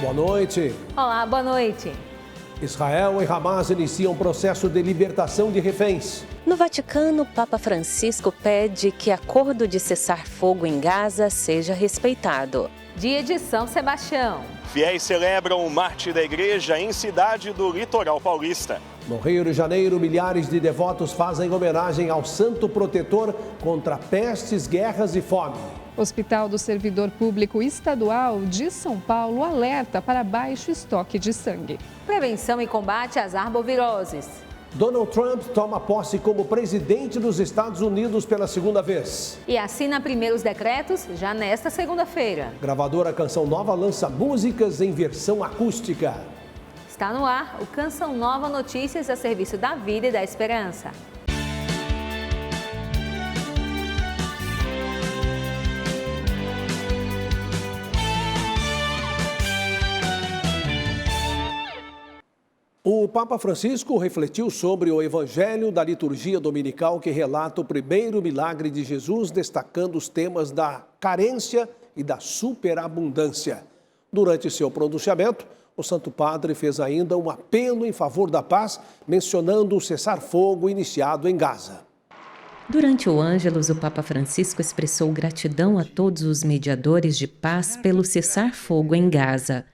Boa noite. Olá, boa noite. Israel e Hamas iniciam processo de libertação de reféns. No Vaticano, Papa Francisco pede que acordo de cessar-fogo em Gaza seja respeitado. Dia de São Sebastião. Fiéis celebram o mártir da igreja em cidade do litoral paulista. No Rio de Janeiro, milhares de devotos fazem homenagem ao santo protetor contra pestes, guerras e fome. Hospital do Servidor Público Estadual de São Paulo alerta para baixo estoque de sangue. Prevenção e combate às arboviroses. Donald Trump toma posse como presidente dos Estados Unidos pela segunda vez. E assina primeiros decretos já nesta segunda-feira. Gravadora Canção Nova lança músicas em versão acústica. Está no ar o Canção Nova Notícias a serviço da vida e da esperança. O Papa Francisco refletiu sobre o Evangelho da liturgia dominical que relata o primeiro milagre de Jesus, destacando os temas da carência e da superabundância. Durante seu pronunciamento, o Santo Padre fez ainda um apelo em favor da paz, mencionando o cessar-fogo iniciado em Gaza. Durante o Ângelus, o Papa Francisco expressou gratidão a todos os mediadores de paz pelo cessar-fogo em Gaza.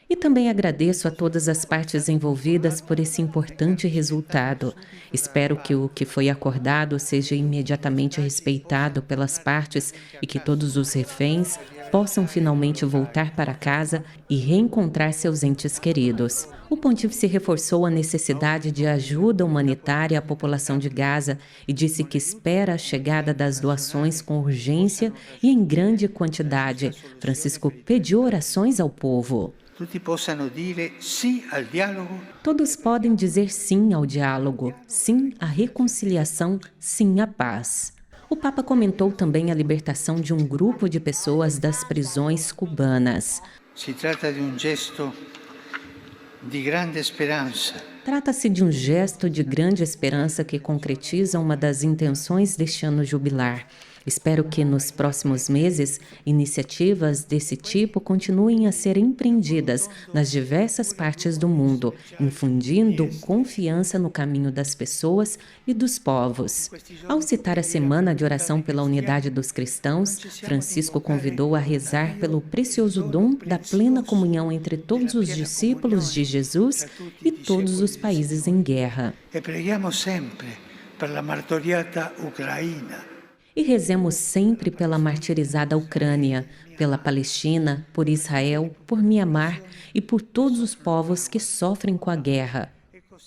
E também agradeço a todas as partes envolvidas por esse importante resultado. Espero que o que foi acordado seja imediatamente respeitado pelas partes e que todos os reféns possam finalmente voltar para casa e reencontrar seus entes queridos. O pontífice reforçou a necessidade de ajuda humanitária à população de Gaza e disse que espera a chegada das doações com urgência e em grande quantidade. Francisco pediu orações ao povo. Todos podem dizer sim ao diálogo, sim à reconciliação, sim à paz. O Papa comentou também a libertação de um grupo de pessoas das prisões cubanas. Se trata de um gesto de grande esperança. Trata-se de um gesto de grande esperança que concretiza uma das intenções deste ano jubilar. Espero que nos próximos meses, iniciativas desse tipo continuem a ser empreendidas nas diversas partes do mundo, infundindo confiança no caminho das pessoas e dos povos. Ao citar a Semana de Oração pela Unidade dos Cristãos, Francisco convidou a rezar pelo precioso dom da plena comunhão entre todos os discípulos de Jesus e todos os países em guerra. E preghiamo sempre per la martoriata Ucraina. E rezemos sempre pela martirizada Ucrânia, pela Palestina, por Israel, por Mianmar e por todos os povos que sofrem com a guerra.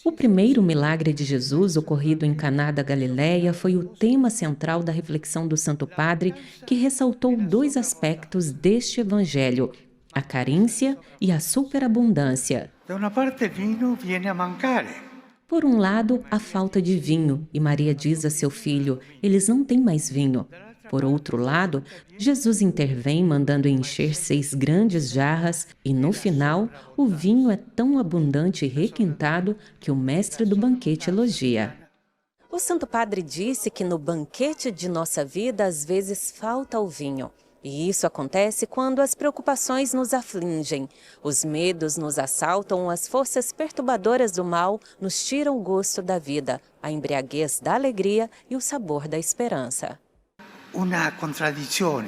O primeiro milagre de Jesus, ocorrido em Caná da Galileia, foi o tema central da reflexão do Santo Padre, que ressaltou dois aspectos deste evangelho: a carência e a superabundância. Da uma parte, vinho viene a mancare. Por um lado, a falta de vinho, e Maria diz a seu filho, eles não têm mais vinho. Por outro lado, Jesus intervém mandando encher 6 grandes jarras e, no final, o vinho é tão abundante e requintado que o mestre do banquete elogia. O Santo Padre disse que no banquete de nossa vida, às vezes, falta o vinho. E isso acontece quando as preocupações nos afligem, os medos nos assaltam, as forças perturbadoras do mal nos tiram o gosto da vida, a embriaguez da alegria e o sabor da esperança. Uma contradição.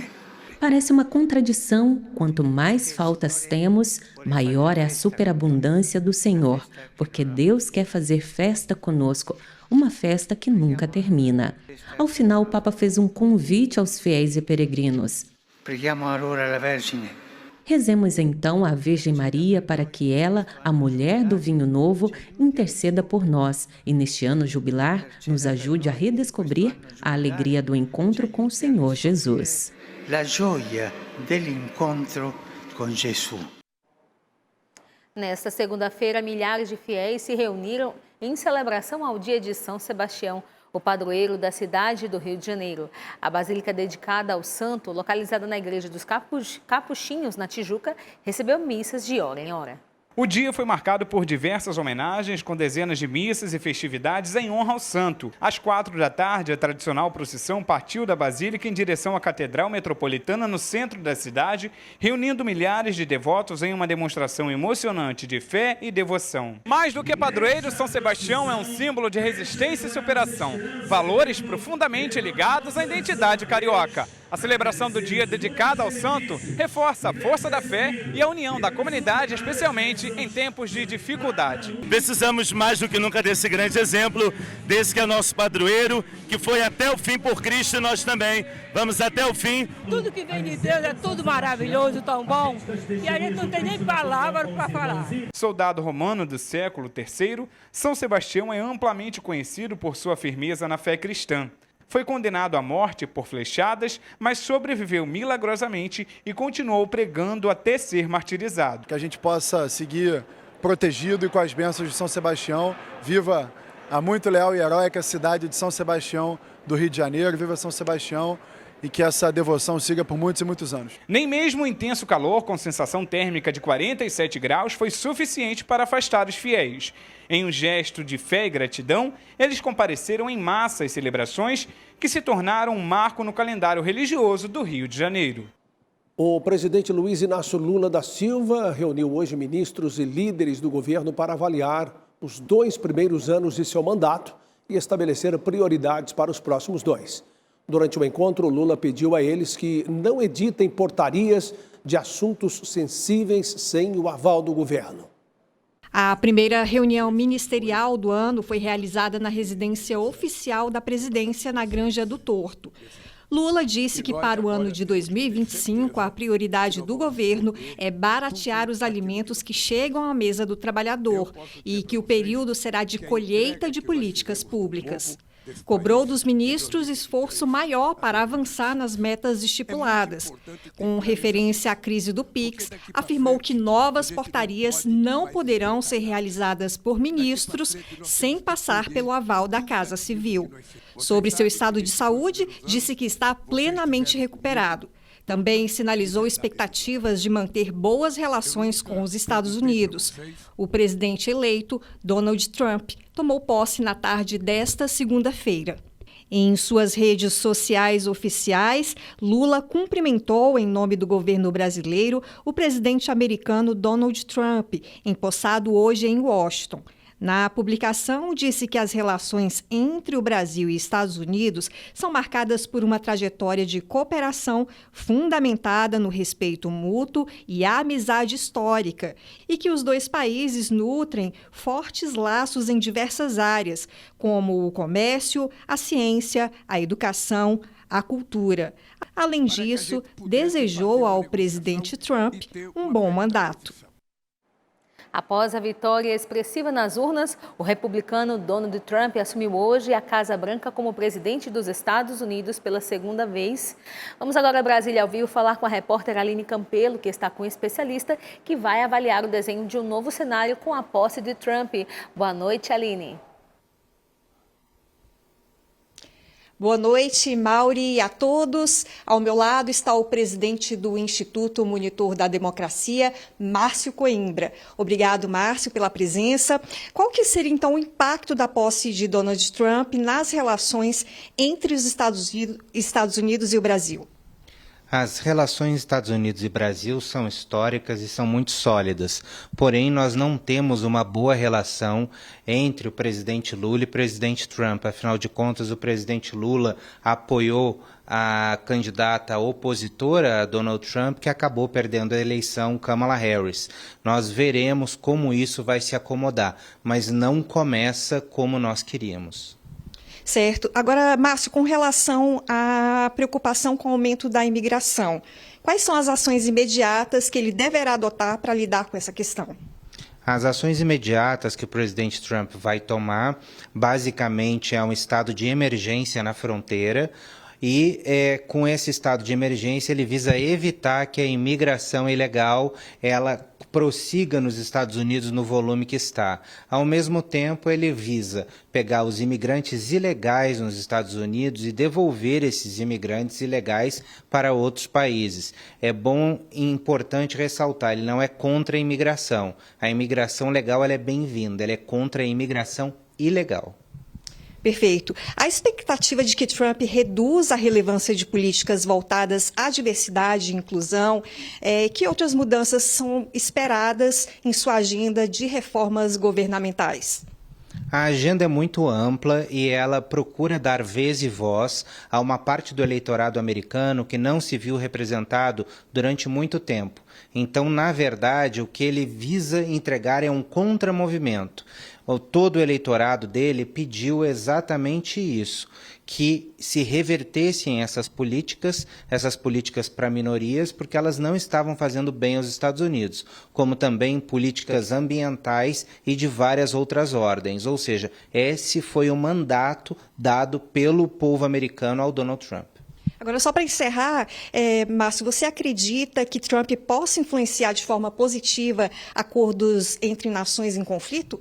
Parece uma contradição. Quanto mais faltas temos, maior é a superabundância do Senhor, porque Deus quer fazer festa conosco, uma festa que nunca termina. Ao final, o Papa fez um convite aos fiéis e peregrinos. Preghiamo allora la Vergine. Rezemos então à Virgem Maria para que ela, a mulher do vinho novo, interceda por nós e neste ano jubilar nos ajude a redescobrir a alegria do encontro com o Senhor Jesus. La gioia dell'incontro con Gesù. Nesta segunda-feira, milhares de fiéis se reuniram em celebração ao dia de São Sebastião, o padroeiro da cidade do Rio de Janeiro. A basílica dedicada ao santo, localizada na Igreja dos Capuchinhos, na Tijuca, recebeu missas de hora em hora. O dia foi marcado por diversas homenagens, com dezenas de missas e festividades em honra ao santo. Às 4 da tarde, a tradicional procissão partiu da Basílica em direção à Catedral Metropolitana no centro da cidade, reunindo milhares de devotos em uma demonstração emocionante de fé e devoção. Mais do que padroeiro, São Sebastião é um símbolo de resistência e superação, valores profundamente ligados à identidade carioca. A celebração do dia dedicada ao santo reforça a força da fé e a união da comunidade, especialmente em tempos de dificuldade. Precisamos mais do que nunca desse grande exemplo, desse que é nosso padroeiro, que foi até o fim por Cristo, e nós também vamos até o fim. Tudo que vem de Deus é tudo maravilhoso, tão bom, que a gente não tem nem palavra para falar. Soldado romano do século III, São Sebastião é amplamente conhecido por sua firmeza na fé cristã. Foi condenado à morte por flechadas, mas sobreviveu milagrosamente e continuou pregando até ser martirizado. Que a gente possa seguir protegido e com as bênçãos de São Sebastião. Viva a muito leal e heróica cidade de São Sebastião do Rio de Janeiro. Viva São Sebastião e que essa devoção siga por muitos e muitos anos. Nem mesmo o intenso calor, com sensação térmica de 47 graus, foi suficiente para afastar os fiéis. Em um gesto de fé e gratidão, eles compareceram em massa às celebrações que se tornaram um marco no calendário religioso do Rio de Janeiro. O presidente Luiz Inácio Lula da Silva reuniu hoje ministros e líderes do governo para avaliar os 2 primeiros anos de seu mandato e estabelecer prioridades para os próximos 2. Durante o encontro, Lula pediu a eles que não editem portarias de assuntos sensíveis sem o aval do governo. A primeira reunião ministerial do ano foi realizada na residência oficial da presidência, na Granja do Torto. Lula disse que para o ano de 2025, a prioridade do governo é baratear os alimentos que chegam à mesa do trabalhador e que o período será de colheita de políticas públicas. Cobrou dos ministros esforço maior para avançar nas metas estipuladas. Com referência à crise do PIX, afirmou que novas portarias não poderão ser realizadas por ministros sem passar pelo aval da Casa Civil. Sobre seu estado de saúde, disse que está plenamente recuperado. Também sinalizou expectativas de manter boas relações com os Estados Unidos. O presidente eleito, Donald Trump, tomou posse na tarde desta segunda-feira. Em suas redes sociais oficiais, Lula cumprimentou, em nome do governo brasileiro, o presidente americano Donald Trump, empossado hoje em Washington. Na publicação, disse que as relações entre o Brasil e Estados Unidos são marcadas por uma trajetória de cooperação fundamentada no respeito mútuo e a amizade histórica, e que os 2 países nutrem fortes laços em diversas áreas, como o comércio, a ciência, a educação, a cultura. Além disso, desejou ao presidente Trump um bom mandato. Após a vitória expressiva nas urnas, o republicano Donald Trump assumiu hoje a Casa Branca como presidente dos Estados Unidos pela 2ª vez. Vamos agora a Brasília ao vivo falar com a repórter Aline Campelo, que está com um especialista que vai avaliar o desenho de um novo cenário com a posse de Trump. Boa noite, Aline. Boa noite, Mauri, e a todos. Ao meu lado está o presidente do Instituto Monitor da Democracia, Márcio Coimbra. Obrigado, Márcio, pela presença. Qual que seria, então, o impacto da posse de Donald Trump nas relações entre os Estados Unidos e o Brasil? As relações Estados Unidos e Brasil são históricas e são muito sólidas, porém nós não temos uma boa relação entre o presidente Lula e o presidente Trump. Afinal de contas, o presidente Lula apoiou a candidata opositora a Donald Trump, que acabou perdendo a eleição, Kamala Harris. Nós veremos como isso vai se acomodar, mas não começa como nós queríamos. Certo. Agora, Márcio, com relação à preocupação com o aumento da imigração, quais são as ações imediatas que ele deverá adotar para lidar com essa questão? As ações imediatas que o presidente Trump vai tomar, basicamente, é um estado de emergência na fronteira E com esse estado de emergência ele visa evitar que a imigração ilegal ela prossiga nos Estados Unidos no volume que está. Ao mesmo tempo, ele visa pegar os imigrantes ilegais nos Estados Unidos e devolver esses imigrantes ilegais para outros países. É bom e importante ressaltar, ele não é contra a imigração. A imigração legal ela é bem-vinda, ela é contra a imigração ilegal. Perfeito. A expectativa de que Trump reduza a relevância de políticas voltadas à diversidade e inclusão, que outras mudanças são esperadas em sua agenda de reformas governamentais? A agenda é muito ampla e ela procura dar vez e voz a uma parte do eleitorado americano que não se viu representado durante muito tempo. Então, na verdade, o que ele visa entregar é um contramovimento. Todo o eleitorado dele pediu exatamente isso, que se revertessem essas políticas para minorias, porque elas não estavam fazendo bem aos Estados Unidos, como também políticas ambientais e de várias outras ordens. Ou seja, esse foi o mandato dado pelo povo americano ao Donald Trump. Agora, só para encerrar, Márcio, você acredita que Trump possa influenciar de forma positiva acordos entre nações em conflito?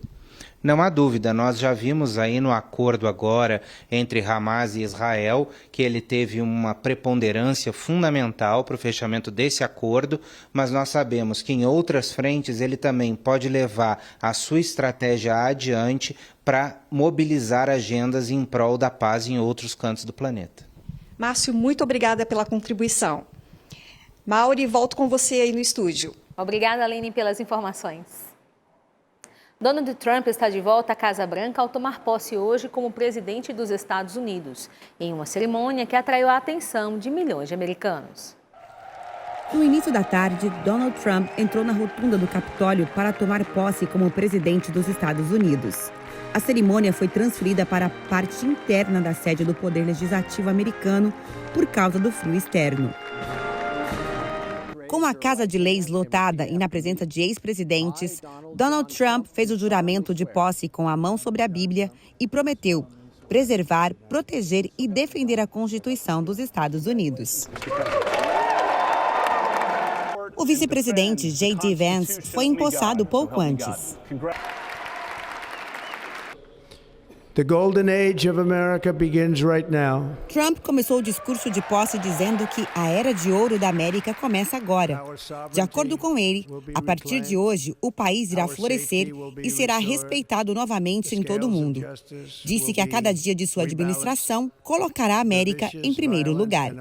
Não há dúvida, nós já vimos aí no acordo agora entre Hamas e Israel que ele teve uma preponderância fundamental para o fechamento desse acordo, mas nós sabemos que em outras frentes ele também pode levar a sua estratégia adiante para mobilizar agendas em prol da paz em outros cantos do planeta. Márcio, muito obrigada pela contribuição. Mauri, volto com você aí no estúdio. Obrigada, Aline, pelas informações. Donald Trump está de volta à Casa Branca ao tomar posse hoje como presidente dos Estados Unidos, em uma cerimônia que atraiu a atenção de milhões de americanos. No início da tarde, Donald Trump entrou na rotunda do Capitólio para tomar posse como presidente dos Estados Unidos. A cerimônia foi transferida para a parte interna da sede do Poder Legislativo americano por causa do frio externo. Com a Casa de Leis lotada e na presença de ex-presidentes, Donald Trump fez o juramento de posse com a mão sobre a Bíblia e prometeu preservar, proteger e defender a Constituição dos Estados Unidos. O vice-presidente J.D. Vance foi empossado pouco antes. The golden age of America begins right now. Trump começou o discurso de posse dizendo que a era de ouro da América começa agora. De acordo com ele, a partir de hoje, o país irá florescer e será respeitado novamente em todo o mundo. Disse que a cada dia de sua administração, colocará a América em primeiro lugar.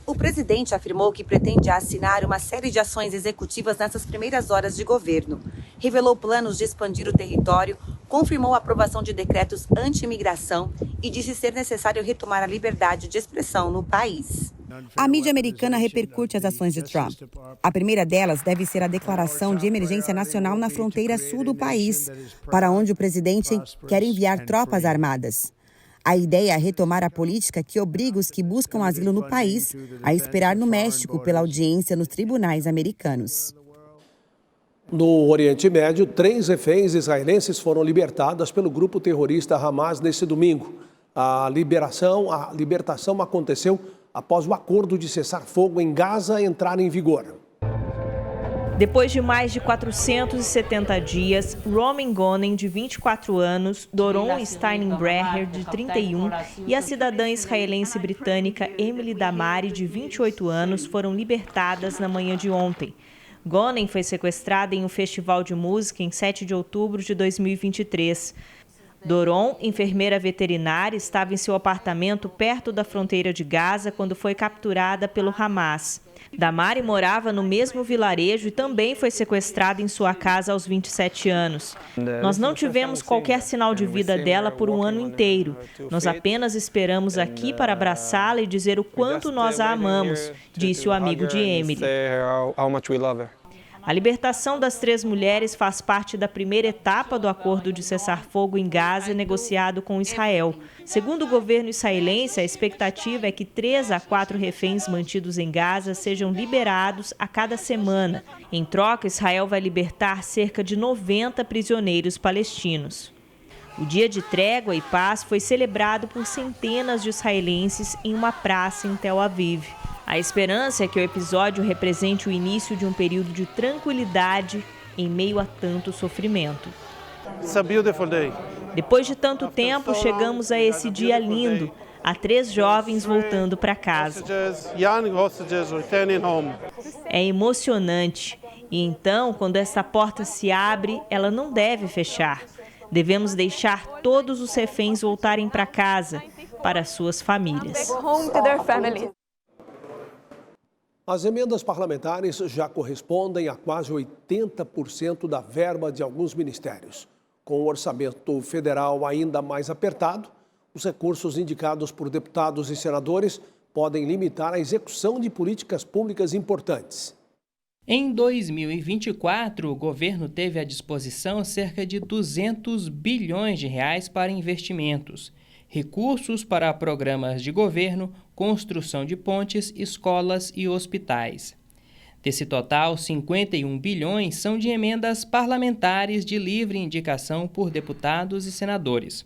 O presidente afirmou que pretende assinar uma série de ações executivas nessas primeiras horas de governo. Revelou planos de expandir o território, confirmou a aprovação de decretos anti-imigração e disse ser necessário retomar a liberdade de expressão no país. A mídia americana repercute as ações de Trump. A primeira delas deve ser a declaração de emergência nacional na fronteira sul do país, para onde o presidente quer enviar tropas armadas. A ideia é retomar a política que obriga os que buscam asilo no país a esperar no México pela audiência nos tribunais americanos. No Oriente Médio, 3 reféns israelenses foram libertados pelo grupo terrorista Hamas neste domingo. A libertação aconteceu após o acordo de cessar-fogo em Gaza entrar em vigor. Depois de mais de 470 dias, Roman Gonen, de 24 anos, Doron Steinbrecher, de 31, e a cidadã israelense britânica Emily Damari, de 28 anos, foram libertadas na manhã de ontem. Gonen foi sequestrada em um festival de música em 7 de outubro de 2023. Doron, enfermeira veterinária, estava em seu apartamento perto da fronteira de Gaza quando foi capturada pelo Hamas. Damari morava no mesmo vilarejo e também foi sequestrada em sua casa aos 27 anos. Nós não tivemos qualquer sinal de vida dela por um ano inteiro. Nós apenas esperamos aqui para abraçá-la e dizer o quanto nós a amamos, disse o amigo de Emily. A libertação das 3 mulheres faz parte da primeira etapa do acordo de cessar-fogo em Gaza negociado com Israel. Segundo o governo israelense, a expectativa é que 3 a 4 reféns mantidos em Gaza sejam liberados a cada semana. Em troca, Israel vai libertar cerca de 90 prisioneiros palestinos. O dia de trégua e paz foi celebrado por centenas de israelenses em uma praça em Tel Aviv. A esperança é que o episódio represente o início de um período de tranquilidade em meio a tanto sofrimento. It's a beautiful day. Depois de tanto tempo, chegamos a esse dia lindo. Há 3 jovens voltando para casa. É emocionante. E então, quando essa porta se abre, ela não deve fechar. Devemos deixar todos os reféns voltarem para casa, para suas famílias. As emendas parlamentares já correspondem a quase 80% da verba de alguns ministérios. Com o orçamento federal ainda mais apertado, os recursos indicados por deputados e senadores podem limitar a execução de políticas públicas importantes. Em 2024, o governo teve à disposição cerca de 200 bilhões de reais para investimentos, recursos para programas de governo, construção de pontes, escolas e hospitais. Desse total, 51 bilhões são de emendas parlamentares de livre indicação por deputados e senadores.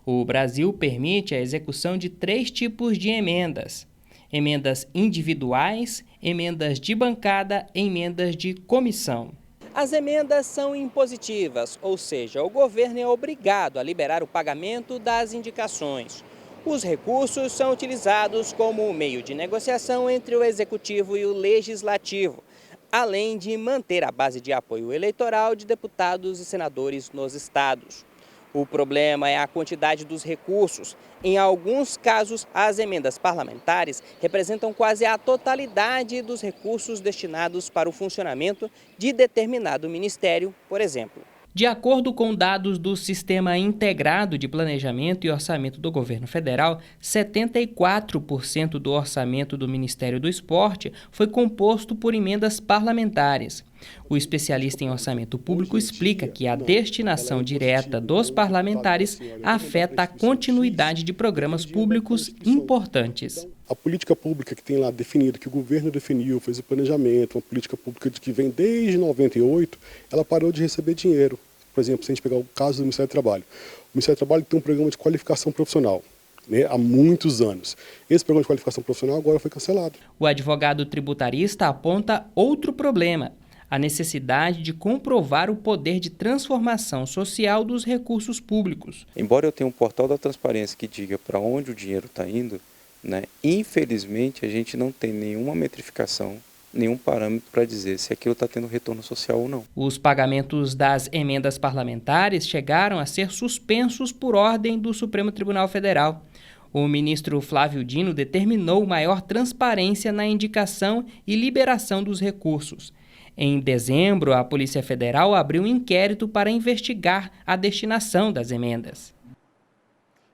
O Brasil permite a execução de 3 tipos de emendas: emendas individuais, emendas de bancada e emendas de comissão. As emendas são impositivas, ou seja, o governo é obrigado a liberar o pagamento das indicações. Os recursos são utilizados como meio de negociação entre o Executivo e o Legislativo, além de manter a base de apoio eleitoral de deputados e senadores nos estados. O problema é a quantidade dos recursos. Em alguns casos, as emendas parlamentares representam quase a totalidade dos recursos destinados para o funcionamento de determinado ministério, por exemplo. De acordo com dados do Sistema Integrado de Planejamento e Orçamento do Governo Federal, 74% do orçamento do Ministério do Esporte foi composto por emendas parlamentares. O especialista em orçamento público explica que a destinação direta dos parlamentares afeta a continuidade de programas públicos importantes. A política pública que tem lá definida, que o governo definiu, fez o planejamento, uma política pública que vem desde 98, ela parou de receber dinheiro. Por exemplo, se a gente pegar o caso do Ministério do Trabalho. O Ministério do Trabalho tem um programa de qualificação profissional, há muitos anos. Esse programa de qualificação profissional agora foi cancelado. O advogado tributarista aponta outro problema: a necessidade de comprovar o poder de transformação social dos recursos públicos. Embora eu tenha um portal da transparência que diga para onde o dinheiro está indo, infelizmente a gente não tem nenhuma metrificação, nenhum parâmetro para dizer se aquilo está tendo retorno social ou não. Os pagamentos das emendas parlamentares chegaram a ser suspensos por ordem do Supremo Tribunal Federal. O ministro Flávio Dino determinou maior transparência na indicação e liberação dos recursos. Em dezembro, a Polícia Federal abriu um inquérito para investigar a destinação das emendas.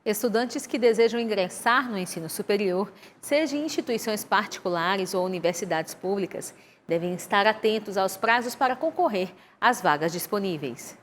Estudantes que desejam ingressar no ensino superior, seja em instituições particulares ou universidades públicas, devem estar atentos aos prazos para concorrer às vagas disponíveis.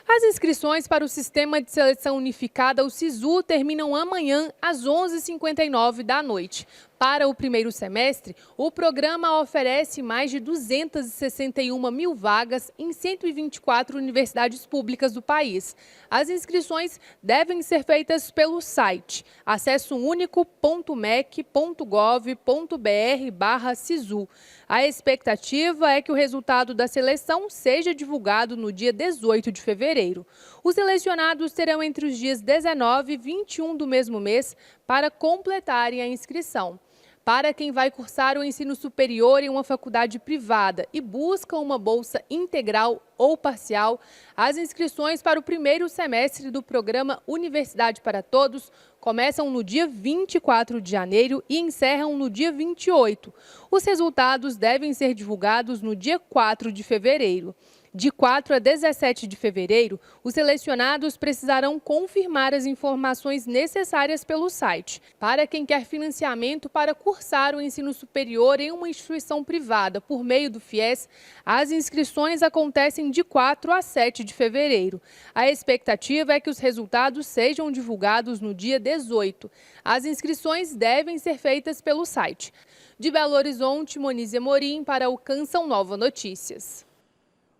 As inscrições para o Sistema de Seleção Unificada, o SISU, terminam amanhã às 11h59 da noite. Para o primeiro semestre, o programa oferece mais de 261 mil vagas em 124 universidades públicas do país. As inscrições devem ser feitas pelo site acessounico.mec.gov.br/SISU. A expectativa é que o resultado da seleção seja divulgado no dia 18 de fevereiro. Os selecionados terão entre os dias 19 e 21 do mesmo mês para completarem a inscrição. Para quem vai cursar o ensino superior em uma faculdade privada e busca uma bolsa integral ou parcial, as inscrições para o primeiro semestre do programa Universidade para Todos começam no dia 24 de janeiro e encerram no dia 28. Os resultados devem ser divulgados no dia 4 de fevereiro. De 4 a 17 de fevereiro, os selecionados precisarão confirmar as informações necessárias pelo site. Para quem quer financiamento para cursar o ensino superior em uma instituição privada por meio do FIES, as inscrições acontecem de 4 a 7 de fevereiro. A expectativa é que os resultados sejam divulgados no dia 18. As inscrições devem ser feitas pelo site. De Belo Horizonte, Monize Amorim para o Canção Nova Notícias.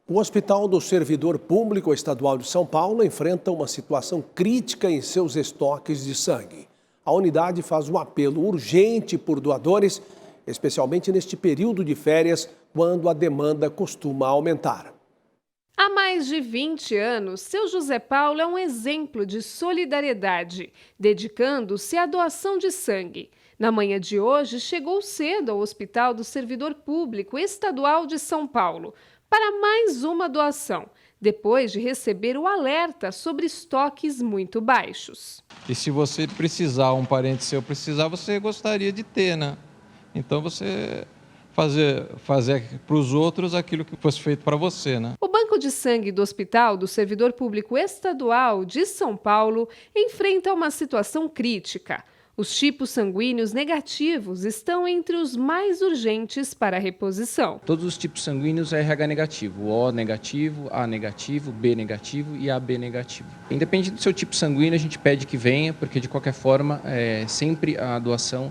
O Hospital do Servidor Público Estadual de São Paulo enfrenta uma situação crítica em seus estoques de sangue. A unidade faz um apelo urgente por doadores, especialmente neste período de férias, quando a demanda costuma aumentar. Há mais de 20 anos, seu José Paulo é um exemplo de solidariedade, dedicando-se à doação de sangue. Na manhã de hoje, chegou cedo ao Hospital do Servidor Público Estadual de São Paulo para mais uma doação, depois de receber o alerta sobre estoques muito baixos. E se você precisar, um parente seu precisar, você gostaria de ter, né? Então você fazer para os outros aquilo que fosse feito para você, né? O Banco de Sangue do Hospital do Servidor Público Estadual de São Paulo enfrenta uma situação crítica. Os tipos sanguíneos negativos estão entre os mais urgentes para a reposição. Todos os tipos sanguíneos é RH negativo, O negativo, A negativo, B negativo e AB negativo. Independente do seu tipo sanguíneo, a gente pede que venha, porque de qualquer forma, sempre a doação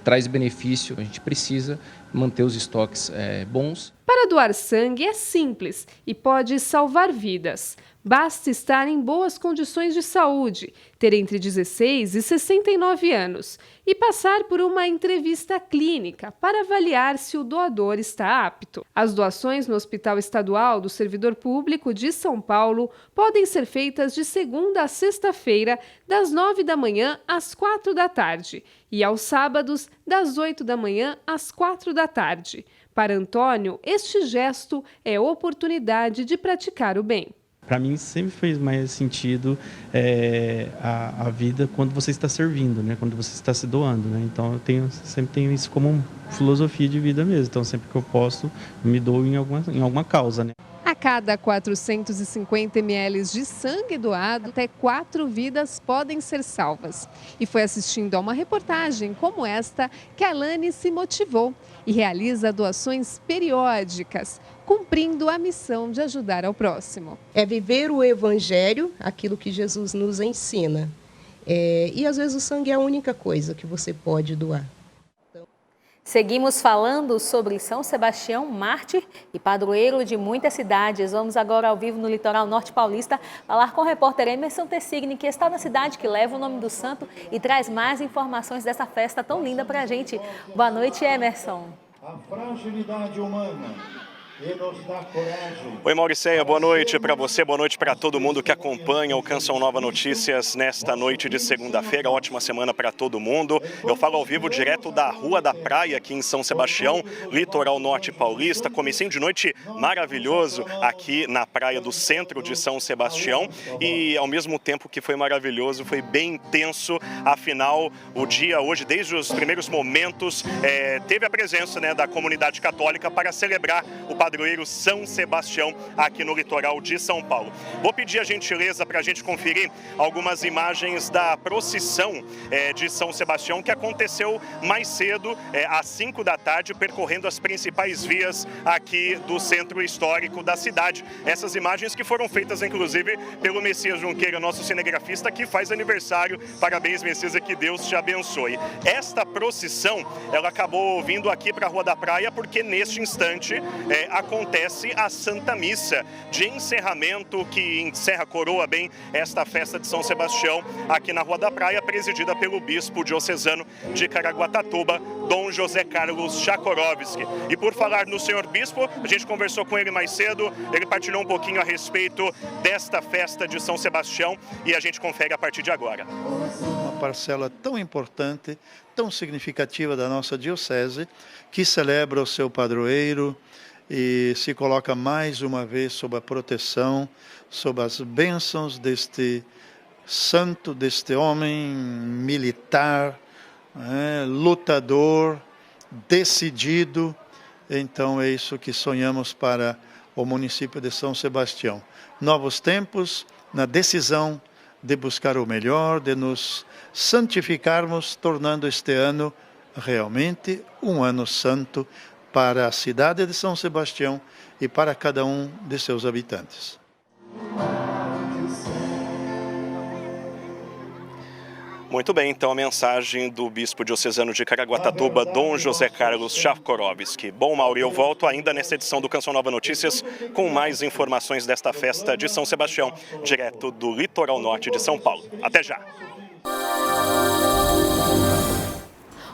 traz benefício. A gente precisa manter os estoques bons. Para doar sangue é simples e pode salvar vidas. Basta estar em boas condições de saúde, ter entre 16 e 69 anos e passar por uma entrevista clínica para avaliar se o doador está apto. As doações no Hospital Estadual do Servidor Público de São Paulo podem ser feitas de segunda a sexta-feira, das 9 da manhã às 4 da tarde e aos sábados, das 8 da manhã às 4 da tarde. Para Antônio, este gesto é oportunidade de praticar o bem. Para mim sempre fez mais sentido a vida quando você está servindo, né? Quando você está se doando, né? Então eu sempre tenho isso como filosofia de vida mesmo. Então sempre que eu posso, me dou em alguma causa, né? A cada 450 ml de sangue doado, até 4 vidas podem ser salvas. E foi assistindo a uma reportagem como esta que a Alane se motivou e realiza doações periódicas, cumprindo a missão de ajudar ao próximo. É viver o Evangelho, aquilo que Jesus nos ensina. E às vezes o sangue é a única coisa que você pode doar. Seguimos falando sobre São Sebastião, mártir e padroeiro de muitas cidades. Vamos agora ao vivo no litoral norte paulista falar com o repórter Emerson Tessigni, que está na cidade que leva o nome do santo e traz mais informações dessa festa tão linda para a gente. Boa noite, Emerson. A fragilidade humana. Oi, Mauriceia, boa noite para você, boa noite para todo mundo que acompanha o Canção Nova Notícias nesta noite de segunda-feira. Ótima semana para todo mundo. Eu falo ao vivo direto da Rua da Praia, aqui em São Sebastião, litoral norte paulista. Comecinho de noite maravilhoso aqui na praia do centro de São Sebastião. E ao mesmo tempo que foi maravilhoso, foi bem intenso. Afinal, o dia hoje, desde os primeiros momentos, teve a presença, né, da comunidade católica para celebrar o padroeiro São Sebastião aqui no litoral de São Paulo. Vou pedir a gentileza para a gente conferir algumas imagens da procissão de São Sebastião que aconteceu mais cedo, às 5 da tarde, percorrendo as principais vias aqui do centro histórico da cidade. Essas imagens que foram feitas, inclusive, pelo Messias Junqueira, nosso cinegrafista, que faz aniversário. Parabéns, Messias, e que Deus te abençoe. Esta procissão, ela acabou vindo aqui para a Rua da Praia porque neste instante acontece a Santa Missa de encerramento que encerra, coroa bem esta festa de São Sebastião aqui na Rua da Praia, presidida pelo bispo diocesano de Caraguatatuba, Dom José Carlos Chakorovski. E por falar no senhor bispo, a gente conversou com ele mais cedo, ele partilhou um pouquinho a respeito desta festa de São Sebastião e a gente confere a partir de agora. Uma parcela tão importante, tão significativa da nossa diocese, que celebra o seu padroeiro e se coloca mais uma vez sob a proteção, sob as bênçãos deste santo, deste homem militar, lutador, decidido. Então é isso que sonhamos para o município de São Sebastião. Novos tempos na decisão de buscar o melhor, de nos santificarmos, tornando este ano realmente um ano santo para a cidade de São Sebastião e para cada um de seus habitantes. Muito bem, então a mensagem do bispo diocesano de Caraguatatuba, Dom José Carlos Chakorovski. Bom, Mauro, eu volto ainda nessa edição do Canção Nova Notícias com mais informações desta festa de São Sebastião, direto do litoral norte de São Paulo. Até já!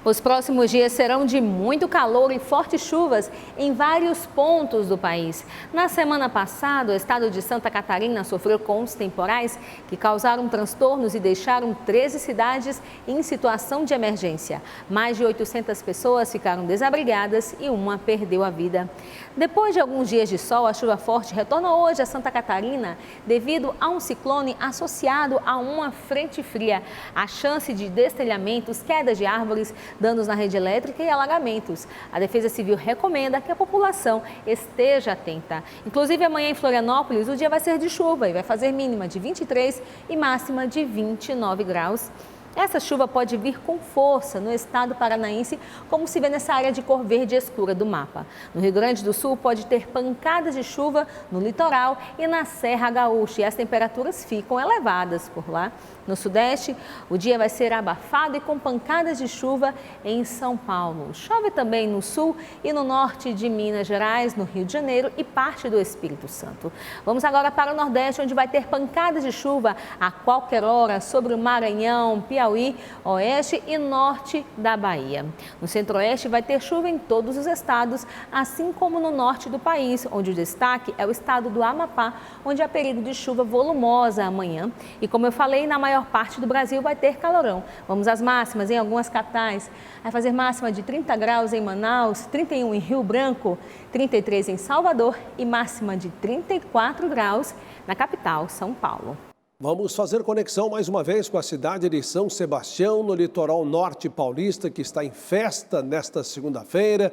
Os próximos dias serão de muito calor e fortes chuvas em vários pontos do país. Na semana passada, o estado de Santa Catarina sofreu com os temporais que causaram transtornos e deixaram 13 cidades em situação de emergência. Mais de 800 pessoas ficaram desabrigadas e uma perdeu a vida. Depois de alguns dias de sol, a chuva forte retorna hoje a Santa Catarina devido a um ciclone associado a uma frente fria. A chance de destelhamentos, quedas de árvores, danos na rede elétrica e alagamentos. A Defesa Civil recomenda que a população esteja atenta. Inclusive, amanhã em Florianópolis, o dia vai ser de chuva e vai fazer mínima de 23 e máxima de 29 graus. Essa chuva pode vir com força no estado paranaense, como se vê nessa área de cor verde escura do mapa. No Rio Grande do Sul, pode ter pancadas de chuva no litoral e na Serra Gaúcha, e as temperaturas ficam elevadas por lá. No Sudeste, o dia vai ser abafado e com pancadas de chuva em São Paulo. Chove também no Sul e no Norte de Minas Gerais, no Rio de Janeiro e parte do Espírito Santo. Vamos agora para o Nordeste, onde vai ter pancadas de chuva a qualquer hora sobre o Maranhão, Piauí, Oeste e Norte da Bahia. No Centro-Oeste vai ter chuva em todos os estados, assim como no Norte do país, onde o destaque é o estado do Amapá, onde há perigo de chuva volumosa amanhã. E como eu falei, na maior parte do Brasil vai ter calorão. Vamos às máximas em algumas capitais. Vai fazer máxima de 30 graus em Manaus, 31 em Rio Branco, 33 em Salvador e máxima de 34 graus na capital, São Paulo. Vamos fazer conexão mais uma vez com a cidade de São Sebastião, no litoral norte paulista, que está em festa nesta segunda-feira.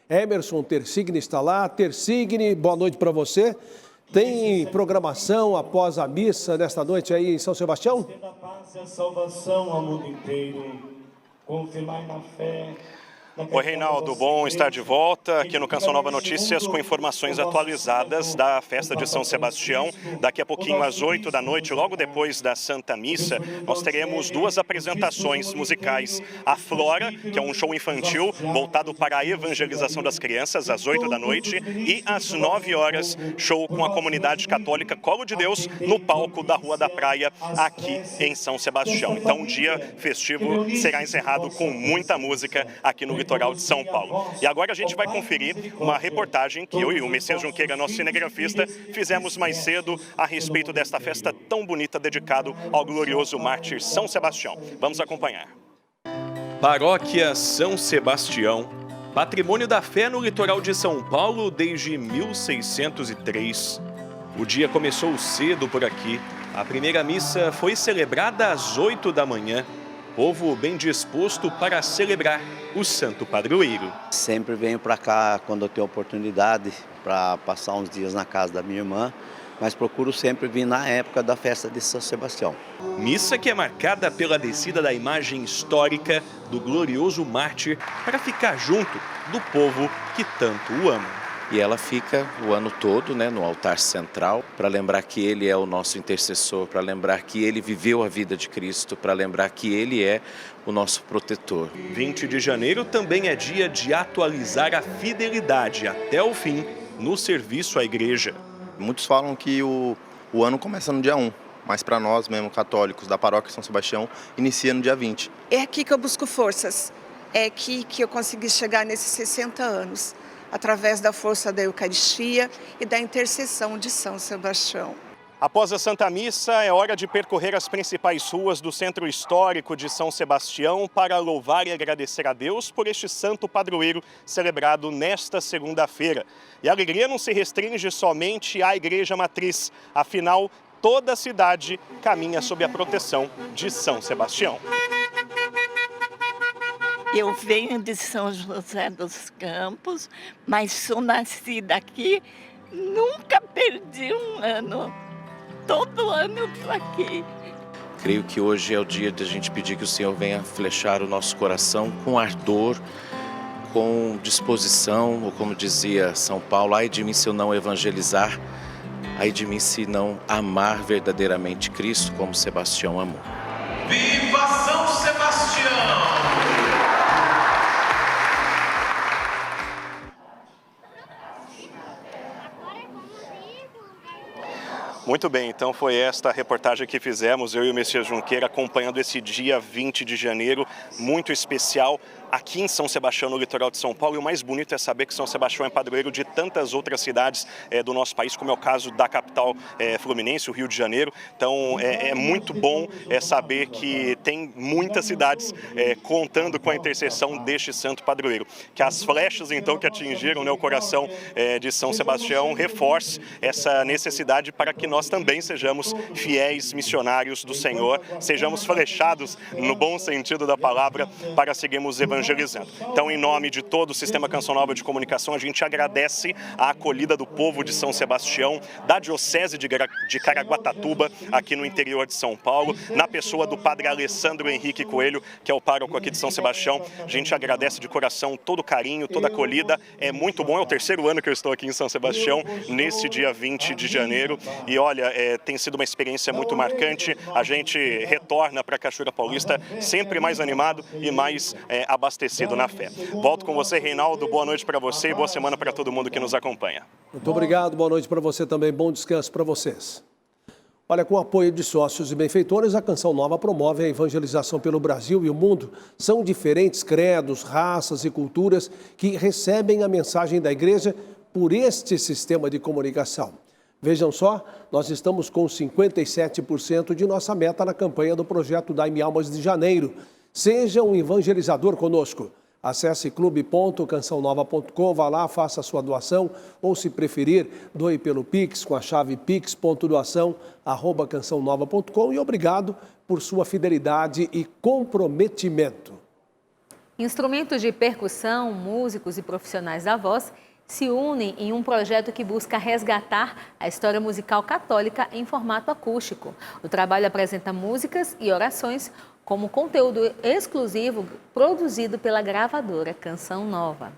Emerson Tersigni está lá. Tersigni, boa noite para você. Tem programação após a missa nesta noite aí em São Sebastião? A paz e a salvação ao mundo inteiro. Confirmai na fé. Oi, Reinaldo, bom estar de volta aqui no Canção Nova Notícias com informações atualizadas da festa de São Sebastião. Daqui a pouquinho, às 8 da noite, logo depois da Santa Missa, nós teremos duas apresentações musicais. A Flora, que é um show infantil voltado para a evangelização das crianças, às 8 da noite, e às 9 horas, show com a comunidade católica Colo de Deus no palco da Rua da Praia, aqui em São Sebastião. Então, o dia festivo será encerrado com muita música aqui no litoral de São Paulo. E agora a gente vai conferir uma reportagem que eu e o Messias Junqueira, nosso cinegrafista, fizemos mais cedo a respeito desta festa tão bonita dedicado ao glorioso mártir São Sebastião. Vamos acompanhar. Paróquia São Sebastião, patrimônio da fé no litoral de São Paulo desde 1603. O dia começou cedo por aqui. A primeira missa foi celebrada às 8 da manhã. Povo bem disposto para celebrar o Santo Padroeiro. Sempre venho para cá quando eu tenho oportunidade para passar uns dias na casa da minha irmã, mas procuro sempre vir na época da festa de São Sebastião. Missa que é marcada pela descida da imagem histórica do glorioso mártir para ficar junto do povo que tanto o ama. E ela fica o ano todo, no altar central, para lembrar que ele é o nosso intercessor, para lembrar que ele viveu a vida de Cristo, para lembrar que ele é o nosso protetor. 20 de janeiro também é dia de atualizar a fidelidade até o fim no serviço à igreja. Muitos falam que o ano começa no dia 1, mas para nós mesmo, católicos da Paróquia São Sebastião, inicia no dia 20. É aqui que eu busco forças, é aqui que eu consegui chegar nesses 60 anos. Através da força da Eucaristia e da intercessão de São Sebastião. Após a Santa Missa, é hora de percorrer as principais ruas do Centro Histórico de São Sebastião para louvar e agradecer a Deus por este santo padroeiro celebrado nesta segunda-feira. E a alegria não se restringe somente à Igreja Matriz, afinal, toda a cidade caminha sob a proteção de São Sebastião. Eu venho de São José dos Campos, mas sou nascida aqui, nunca perdi um ano. Todo ano eu estou aqui. Creio que hoje é o dia de a gente pedir que o Senhor venha flechar o nosso coração com ardor, com disposição, ou como dizia São Paulo, ai de mim se eu não evangelizar, ai de mim se não amar verdadeiramente Cristo como Sebastião amou. Viva São Muito bem, então foi esta reportagem que fizemos, eu e o Messias Junqueira, acompanhando esse dia 20 de janeiro, muito especial, aqui em São Sebastião, no litoral de São Paulo. E o mais bonito é saber que São Sebastião é padroeiro de tantas outras cidades do nosso país, como é o caso da capital fluminense, o Rio de Janeiro. Então é muito bom saber que tem muitas cidades contando com a intercessão deste santo padroeiro. Que as flechas, então, que atingiram o coração de São Sebastião reforce essa necessidade para que nós também sejamos fiéis missionários do Senhor, sejamos flechados no bom sentido da palavra para seguirmos evangelizando. Então, em nome de todo o Sistema Canção Nova de Comunicação, a gente agradece a acolhida do povo de São Sebastião, da Diocese de Caraguatatuba, aqui no interior de São Paulo, na pessoa do Padre Alessandro Henrique Coelho, que é o pároco aqui de São Sebastião. A gente agradece de coração todo o carinho, toda a acolhida. É muito bom, é o terceiro ano que eu estou aqui em São Sebastião, nesse dia 20 de janeiro. E olha, tem sido uma experiência muito marcante. A gente retorna para a Cachoeira Paulista sempre mais animado e mais abastecido na fé. Volto com você, Reinaldo. Boa noite para você e boa semana para todo mundo que nos acompanha. Muito obrigado, boa noite para você também, bom descanso para vocês. Olha, com o apoio de sócios e benfeitores, a Canção Nova promove a evangelização pelo Brasil e o mundo. São diferentes credos, raças e culturas que recebem a mensagem da igreja por este sistema de comunicação. Vejam só, nós estamos com 57% de nossa meta na campanha do projeto Dai-me Almas de janeiro. Seja um evangelizador conosco. Acesse clube.cançãonova.com, vá lá, faça a sua doação ou, se preferir, doe pelo Pix com a chave pix.doação@cançãonova.com e obrigado por sua fidelidade e comprometimento. Instrumentos de percussão, músicos e profissionais da voz se unem em um projeto que busca resgatar a história musical católica em formato acústico. O trabalho apresenta músicas e orações como conteúdo exclusivo produzido pela gravadora Canção Nova.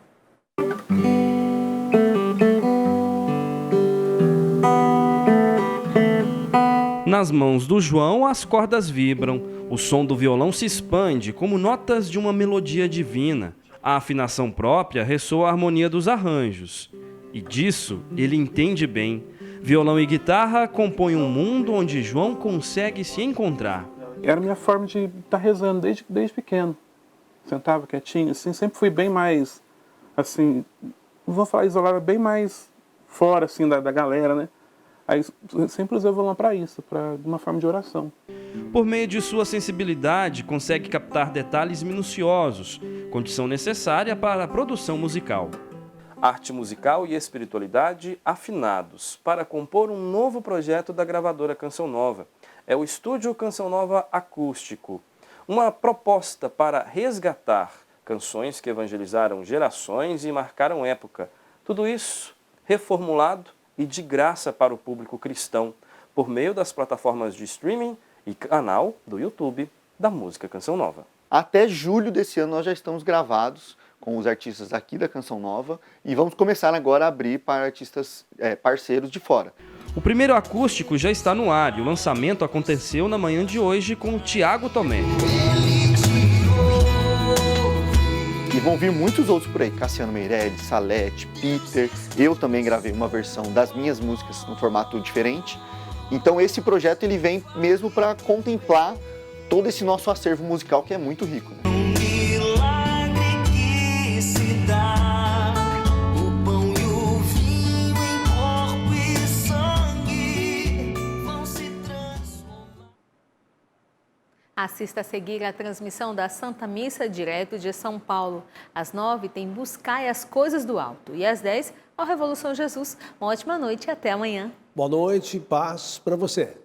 Nas mãos do João, as cordas vibram, o som do violão se expande como notas de uma melodia divina. A afinação própria ressoa a harmonia dos arranjos. E disso ele entende bem. Violão e guitarra compõem um mundo onde João consegue se encontrar. Era a minha forma de estar rezando desde pequeno. Sentava quietinho, assim, sempre fui bem mais, assim, não vou falar isolado, bem mais fora, assim, da galera, né? Aí sempre usei o violão para isso, para uma forma de oração. Por meio de sua sensibilidade, consegue captar detalhes minuciosos, condição necessária para a produção musical. Arte musical e espiritualidade afinados para compor um novo projeto da gravadora Canção Nova. É o Estúdio Canção Nova Acústico, uma proposta para resgatar canções que evangelizaram gerações e marcaram época. Tudo isso reformulado e de graça para o público cristão, por meio das plataformas de streaming e canal do YouTube da Música Canção Nova. Até julho desse ano nós já estamos gravados com os artistas aqui da Canção Nova e vamos começar agora a abrir para artistas parceiros de fora. O primeiro acústico já está no ar e o lançamento aconteceu na manhã de hoje com o Tiago Tomé. E vão vir muitos outros por aí, Cassiano Meirelles, Salete, Peter. Eu também gravei uma versão das minhas músicas num formato diferente. Então esse projeto ele vem mesmo para contemplar todo esse nosso acervo musical que é muito rico. Né? Assista a seguir a transmissão da Santa Missa direto de São Paulo. Às 9 tem Buscai as Coisas do Alto e às 10 a Revolução Jesus. Uma ótima noite e até amanhã. Boa noite, paz para você.